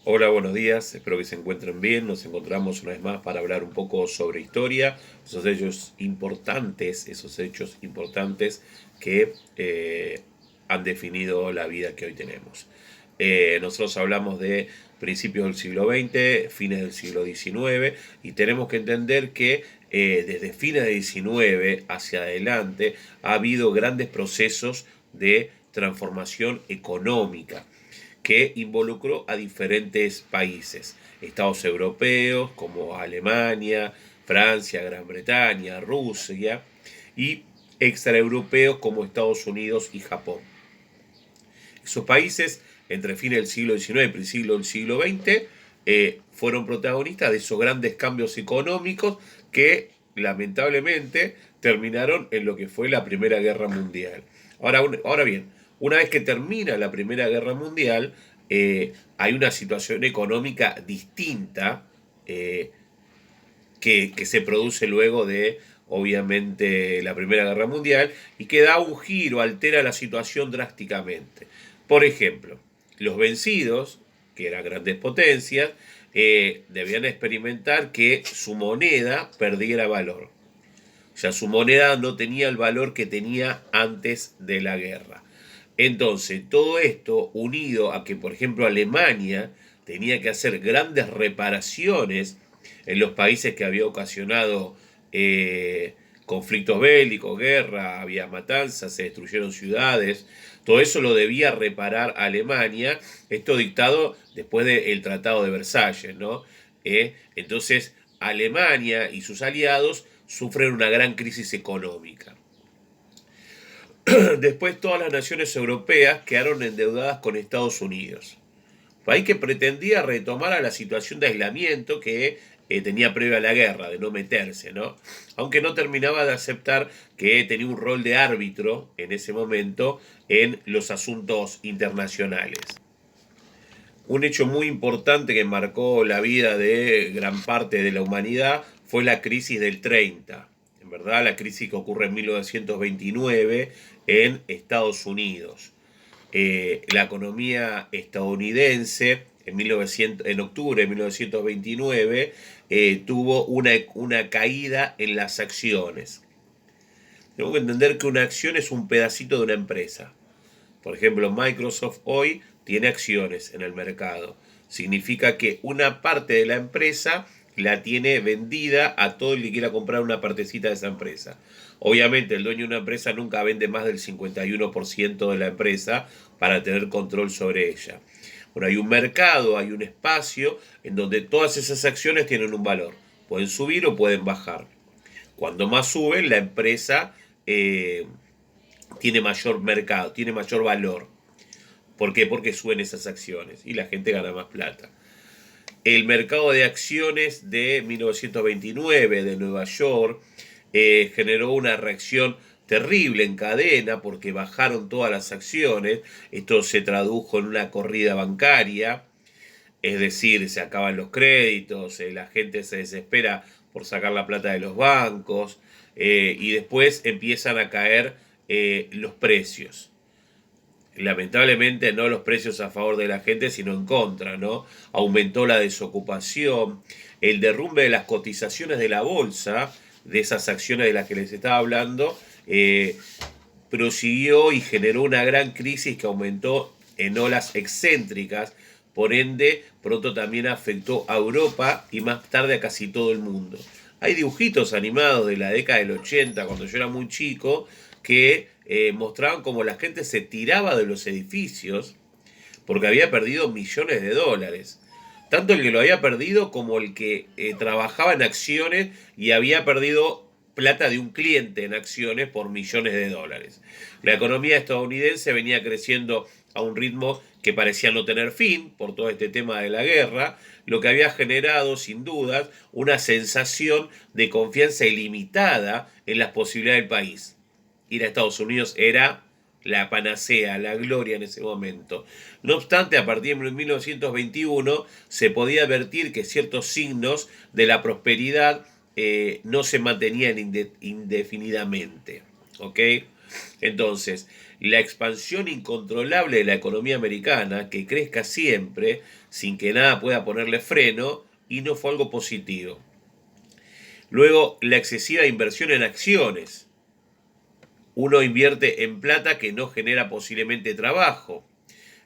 Hola, buenos días, espero que se encuentren bien. Nos encontramos una vez más para hablar un poco sobre historia, esos hechos importantes que han definido la vida que hoy tenemos. Nosotros hablamos de principios del siglo XX, fines del siglo XIX, y tenemos que entender que desde fines del XIX hacia adelante ha habido grandes procesos de transformación económica que involucró a diferentes países, estados europeos como Alemania, Francia, Gran Bretaña, Rusia, y extraeuropeos como Estados Unidos y Japón. Esos países, entre fines del siglo XIX y principios del siglo XX, fueron protagonistas de esos grandes cambios económicos que lamentablemente terminaron en lo que fue la Primera Guerra Mundial. Ahora bien, una vez que termina la Primera Guerra Mundial, hay una situación económica distinta que se produce luego de, obviamente, la Primera Guerra Mundial y que da un giro, altera la situación drásticamente. Por ejemplo, los vencidos, que eran grandes potencias, debían experimentar que su moneda perdiera valor. O sea, su moneda no tenía el valor que tenía antes de la guerra. Entonces, todo esto unido a que, por ejemplo, Alemania tenía que hacer grandes reparaciones en los países que había ocasionado conflictos bélicos, guerra, había matanzas, se destruyeron ciudades, todo eso lo debía reparar Alemania, esto dictado después del Tratado de Versalles, ¿no? Entonces, Alemania y sus aliados sufren una gran crisis económica. Después todas las naciones europeas quedaron endeudadas con Estados Unidos, país que pretendía retomar a la situación de aislamiento que tenía previa a la guerra, de no meterse, ¿no? Aunque no terminaba de aceptar que tenía un rol de árbitro en ese momento en los asuntos internacionales. Un hecho muy importante que marcó la vida de gran parte de la humanidad fue la crisis del 30. En verdad, la crisis que ocurre en 1929 en Estados Unidos. La economía estadounidense en octubre de 1929 tuvo una caída en las acciones. Tengo que entender que una acción es un pedacito de una empresa. Por ejemplo, Microsoft hoy tiene acciones en el mercado. Significa que una parte de la empresa la tiene vendida a todo el que quiera comprar una partecita de esa empresa. Obviamente el dueño de una empresa nunca vende más del 51% de la empresa para tener control sobre ella. Bueno, hay un mercado, hay un espacio en donde todas esas acciones tienen un valor. Pueden subir o pueden bajar. Cuando más suben, la empresa tiene mayor mercado, tiene mayor valor. ¿Por qué? Porque suben esas acciones y la gente gana más plata. El mercado de acciones de 1929 de Nueva York generó una reacción terrible en cadena porque bajaron todas las acciones. Esto se tradujo en una corrida bancaria, es decir, se acaban los créditos, la gente se desespera por sacar la plata de los bancos y después empiezan a caer los precios. Lamentablemente no los precios a favor de la gente, sino en contra, ¿no? Aumentó la desocupación, el derrumbe de las cotizaciones de la bolsa, de esas acciones de las que les estaba hablando, prosiguió y generó una gran crisis que aumentó en olas excéntricas, por ende pronto también afectó a Europa y más tarde a casi todo el mundo. Hay dibujitos animados de la década del 80, cuando yo era muy chico, que mostraban cómo la gente se tiraba de los edificios porque había perdido millones de dólares. Tanto el que lo había perdido como el que trabajaba en acciones y había perdido plata de un cliente en acciones por millones de dólares. La economía estadounidense venía creciendo a un ritmo que parecía no tener fin por todo este tema de la guerra, lo que había generado sin dudas una sensación de confianza ilimitada en las posibilidades del país. Ir a Estados Unidos era la panacea, la gloria en ese momento. No obstante, a partir de 1921 se podía advertir que ciertos signos de la prosperidad no se mantenían indefinidamente. ¿Ok? Entonces, la expansión incontrolable de la economía americana, que crezca siempre, sin que nada pueda ponerle freno, y no fue algo positivo. Luego, la excesiva inversión en acciones. Uno invierte en plata que no genera posiblemente trabajo,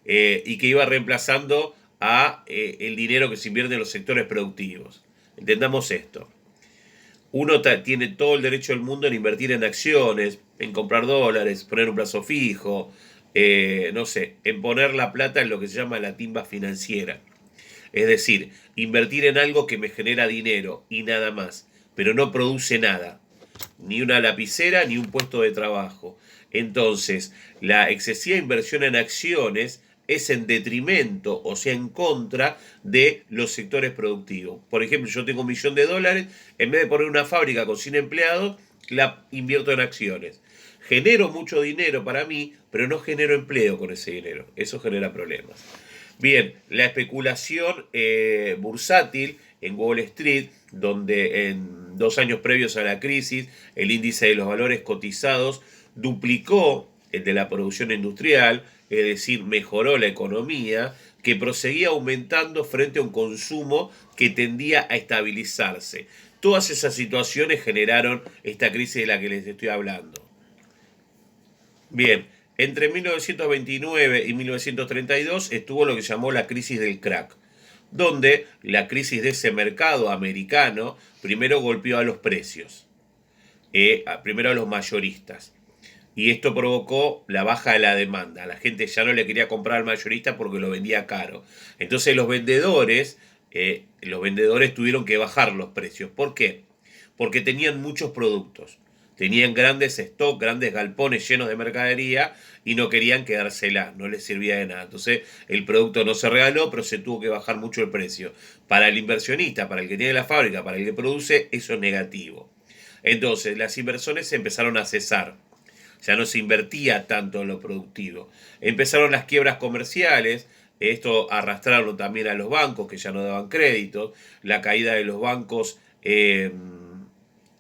y que iba reemplazando a el dinero que se invierte en los sectores productivos. Entendamos esto. Uno tiene todo el derecho del mundo en invertir en acciones, en comprar dólares, poner un plazo fijo, no sé, en poner la plata en lo que se llama la timba financiera. Es decir, invertir en algo que me genera dinero y nada más, pero no produce nada, ni una lapicera ni un puesto de trabajo. Entonces, la excesiva inversión en acciones es en detrimento, o sea, en contra de los sectores productivos. Por ejemplo, yo tengo $1.000.000, en vez de poner una fábrica con 100 empleados, la invierto en acciones. Genero mucho dinero para mí, pero no genero empleo con ese dinero. Eso genera problemas. Bien, la especulación bursátil en Wall Street, donde en 2 años previos a la crisis el índice de los valores cotizados duplicó el de la producción industrial, es decir, mejoró la economía, que proseguía aumentando frente a un consumo que tendía a estabilizarse. Todas esas situaciones generaron esta crisis de la que les estoy hablando. Bien, entre 1929 y 1932 estuvo lo que llamó la crisis del crack, donde la crisis de ese mercado americano primero golpeó a los precios, primero a los mayoristas. Y esto provocó la baja de la demanda. La gente ya no le quería comprar al mayorista porque lo vendía caro. Entonces los vendedores tuvieron que bajar los precios. ¿Por qué? Porque tenían muchos productos. Tenían grandes stocks, grandes galpones llenos de mercadería y no querían quedársela, no les servía de nada. Entonces el producto no se regaló, pero se tuvo que bajar mucho el precio. Para el inversionista, para el que tiene la fábrica, para el que produce, eso es negativo. Entonces las inversiones se empezaron a cesar. Ya no se invertía tanto en lo productivo. Empezaron las quiebras comerciales, esto arrastraron también a los bancos que ya no daban créditos, la caída de los bancos,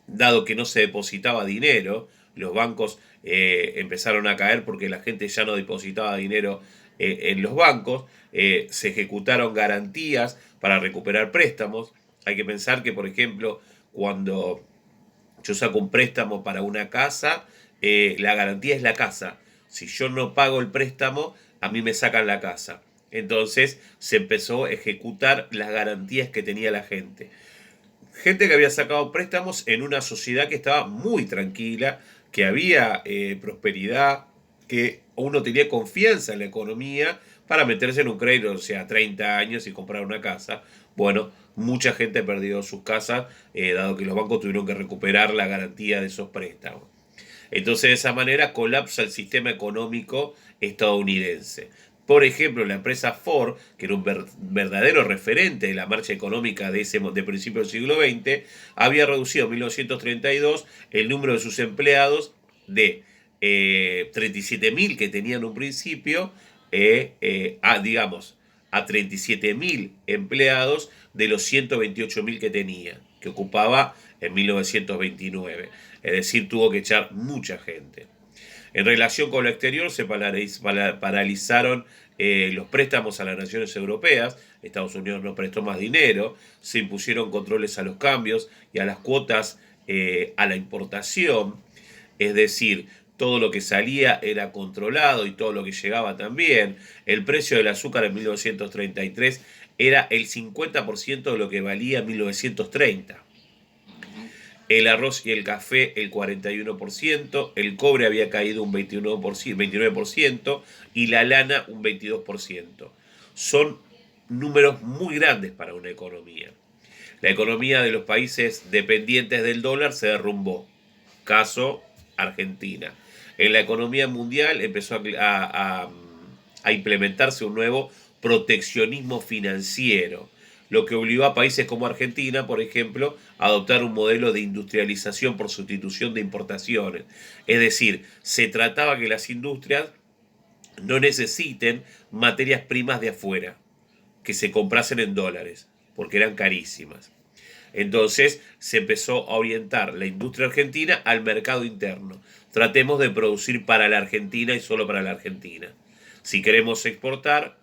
dado que no se depositaba dinero, los bancos empezaron a caer porque la gente ya no depositaba dinero en los bancos, se ejecutaron garantías para recuperar préstamos. Hay que pensar que, por ejemplo, cuando yo saco un préstamo para una casa, la garantía es la casa. Si yo no pago el préstamo, a mí me sacan la casa. Entonces se empezó a ejecutar las garantías que tenía la gente. Gente que había sacado préstamos en una sociedad que estaba muy tranquila, que había prosperidad, que uno tenía confianza en la economía para meterse en un crédito, o sea, 30 años y comprar una casa. Bueno, mucha gente perdió sus casas, dado que los bancos tuvieron que recuperar la garantía de esos préstamos. Entonces, de esa manera colapsa el sistema económico estadounidense. Por ejemplo, la empresa Ford, que era un verdadero referente de la marcha económica de principios del siglo XX, había reducido en 1932 el número de sus empleados de 37.000 que tenían en un principio, digamos, a 37.000 empleados de los 128.000 que tenía, que ocupaba en 1929. Es decir, tuvo que echar mucha gente. En relación con lo exterior, se paralizaron los préstamos a las naciones europeas. Estados Unidos no prestó más dinero. Se impusieron controles a los cambios y a las cuotas a la importación. Es decir, todo lo que salía era controlado y todo lo que llegaba también. El precio del azúcar en 1933 era el 50% de lo que valía en 1930. El arroz y el café el 41%, el cobre había caído un 29% y la lana un 22%. Son números muy grandes para una economía. La economía de los países dependientes del dólar se derrumbó. Caso Argentina. En la economía mundial empezó a implementarse un nuevo proteccionismo financiero, lo que obligó a países como Argentina, por ejemplo, a adoptar un modelo de industrialización por sustitución de importaciones. Es decir, se trataba que las industrias no necesiten materias primas de afuera, que se comprasen en dólares, porque eran carísimas. Entonces se empezó a orientar la industria argentina al mercado interno, tratemos de producir para la Argentina y solo para la Argentina. Si queremos exportar,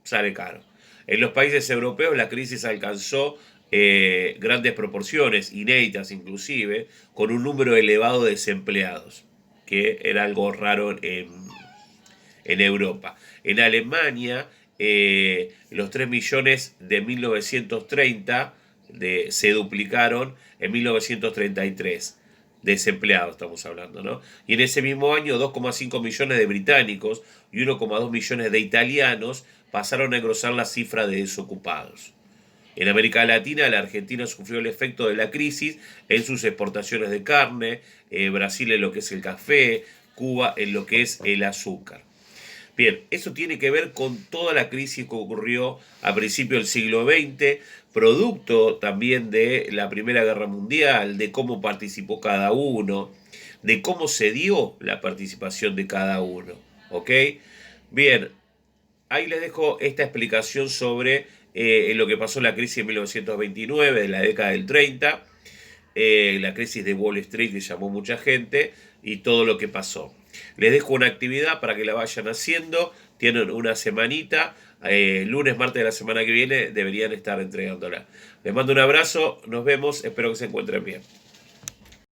sale caro. En los países europeos la crisis alcanzó grandes proporciones, inéditas inclusive, con un número elevado de desempleados, que era algo raro en Europa. En Alemania, los 3 millones de 1930 se duplicaron en 1933. Desempleados estamos hablando, ¿no? Y en ese mismo año 2,5 millones de británicos y 1,2 millones de italianos pasaron a engrosar la cifra de desocupados. En América Latina, la Argentina sufrió el efecto de la crisis en sus exportaciones de carne, Brasil en lo que es el café, Cuba en lo que es el azúcar. Bien, eso tiene que ver con toda la crisis que ocurrió a principios del siglo XX, producto también de la Primera Guerra Mundial, de cómo participó cada uno, de cómo se dio la participación de cada uno. ¿Ok? Bien, ahí les dejo esta explicación sobre lo que pasó en la crisis de 1929, de la década del 30, la crisis de Wall Street que llamó mucha gente y todo lo que pasó. Les dejo una actividad para que la vayan haciendo. Tienen una semanita. Lunes, martes de la semana que viene deberían estar entregándola. Les mando un abrazo. Nos vemos. Espero que se encuentren bien.